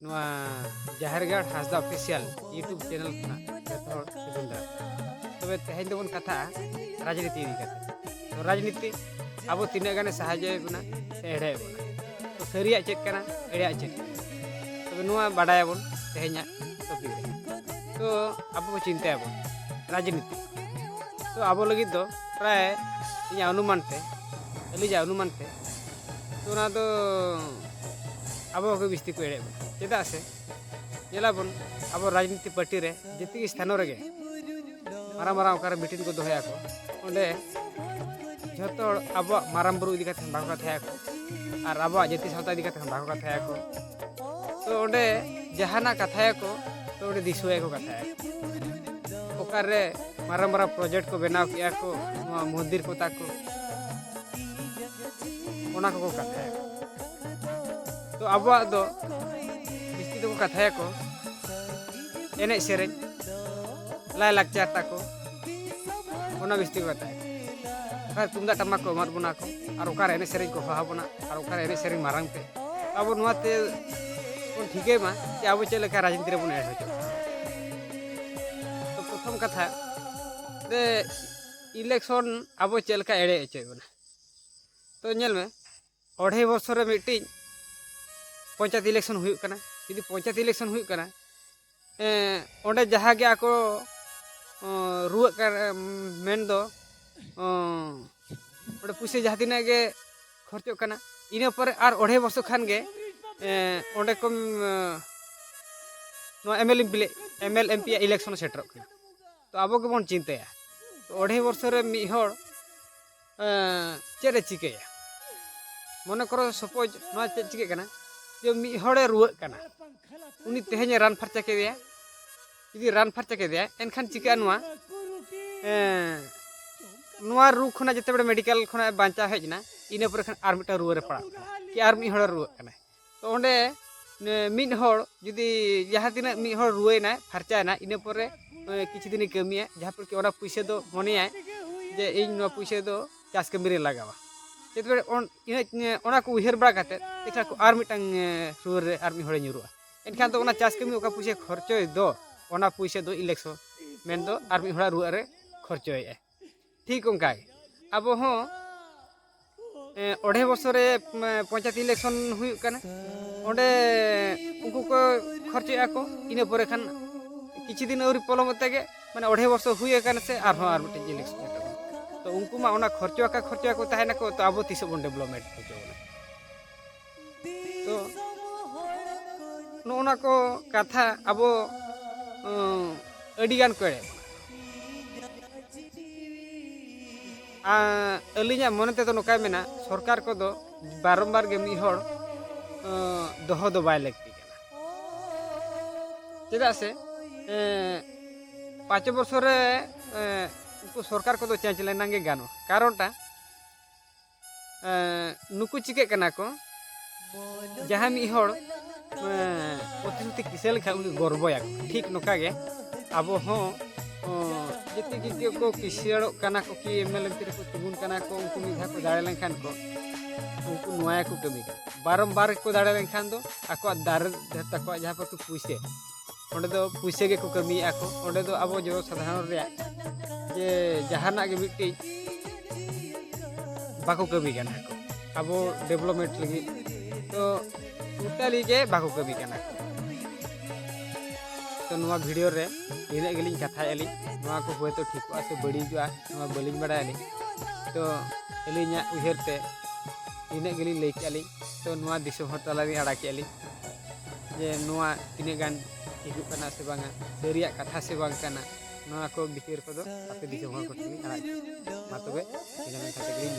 ᱱᱚᱣᱟ ᱡᱟᱦᱮᱨᱜᱟᱲ ᱦᱟᱸᱥᱫᱟ official YouTube channel ᱠᱷᱚᱱᱟᱜ ᱡᱚᱛᱚ ᱦᱚᱲ ᱥᱟᱹᱜᱩᱱ ᱫᱟᱨᱟᱢ। तबे तेहें दोबन कथा राजनीति इदी काते। तो राजनीति अब तीना गाने साहाय्य बना से एड़े बना। तो सरिया चेक कना एड़िया चेक। तबे नुआ बाडायाबन तेहेंया टॉपिक रे। तो अब को चिंतायाबन राजनीति। तो अब लगिद दो प्राय इᱧ अनुमान ते अलिजा अनुमान ते तो ना तो अब को बिस्ती को एड़े बना। चेदा से जेलाबन अब राजनीति पार्टी रे जति स्थान रे मारा मारा ओकारे मीटिंग को दोहया को ओंडे जतो अब माराम बुरु इदी काते बाको कथाया को और अब जति सावता इदी काते बाको कथाया को तो ओंडे जहाना कथाया को तो ओंडे दिसुए को कथाया ओकारे मारा मारा प्रोजेक्ट को बनाव किया को नोआ मंदिर को ताको ओना को कथाया तो अब दो बिस्ती दो कथाया को एने सेरेज लाई लाकचार ताको ओना बिस्ती को कथाया ओकार तुमदा टमाक को मार बना को और ओकार एने सेरेज को हा बना और ओकार एने सेरेज मारंग ते अब नोआते कोन ठीके मा कि अब चे लेका राजनीति रे बन एड होचो। तो प्रथम कथा दे इलेक्शन अब चे लेका एड़े होचो बना। तो नेल में 2.5 वर्ष रे मिटी पंचायत इलेक्शन हुई कना यदि पंचायत इलेक्शन हुई कना ओंडे जहाँ के आको रुआ कर मेन दो ओंडे पुसे जहाँ तीना के खर्चो कना इना पर आर 2.5 वर्ष खान गे ओंडे को नो एमएल एमपी इलेक्शन सेटर कना। तो अब के बन चिंताया तो 2.5 वर्ष रे मि हर चेरे चिकेया मने करो सपोज नो चे चिके कना जो मि हड़े रुआ कना उनी तेहें रान फरचा के दिया यदि रान फरचा के दिया एनखान चिका नुआ रू खना जते बड़े मेडिकल खना बांचा हेजना इना पर खान आर मिटा रुआ रे पड़ा कि आर मि हड़ रुआ कना। तो ओंडे मिद हड़ यदि जहाँ तीना मि हड़ रुएना फरचायना इना पर किछि दिन कमिया जहाँ पर कि ओना पैसे दो मनेया जे इन नो पैसे दो चास कमी रे लगावा चेतबे ओना को उहेर बड़ा काते देखा को आर मिटांग रुआ रे आर मि हड़े nyuruआ एनखान तो ओना चास कमी ओका पैसे खर्चोय दो ओना पैसे दो इलेक्शन मेन दो आर मि हड़ा रुआ रे खर्चोय ठीक ओंका अब हो 2.5 वर्ष रे पंचायत इलेक्शन हुई कना ओंडे उनको को खर्चोया को इना परे खान किछि दिन औरी पलम तेगे माने 2.5 वर्ष हुई कना से आर मिटे इलेक्शन तो उनको मा ओना खर्चोया को ताहेना को तो अब तिस बन डेवलपमेंट होचो तो नोना को कथा अब अडिगान को अलिया मनते तो नोका मेना सरकार को दो बारंबार गे मि हड़ दोहो दो बाय लगती चेदा से 5 वर्ष रे उनको सरकार को दो चेंज लेना गे गानो कारणटा नुकु चिके कना को जहाँ मि हड़ प्रतिश्रुति किसे लेखा उनके गर्वया ठीक नोका गे अब हों जिते को किसियड़ो कना को कि एमएलए को तुगुन कना को उनको मिधा को दाड़े लेखान को उनको नुआ को कमी बारंबार को दाड़े लेखान दो आको दारे तको जहाँ पर पुइसे ओंडे दो पुइसे के को कमी आको ओंडे दो अब जो साधारण रे जे जहाना के मिट्टी बाको कमी कना को अब डेवलपमेंट लगी तो टोटली के बाको कमी कना तो नुआ वीडियो रे इने गेलिन कथा एली नुआ को होय तो ठीक से बड़ी जुआ नुआ बलिन बड़ायली तो एलिना उहेरते इने गेलिन लई केली तो नुआ दिसो हर तलारी आड़ा केली जे नुआ तिने गान हिजु कना से बांगा सरिया कथा से बांग कना नुआ को बितिर को दो आपे दिसो हर को तिनी आड़ा मा तबे इने में कथा गेलिन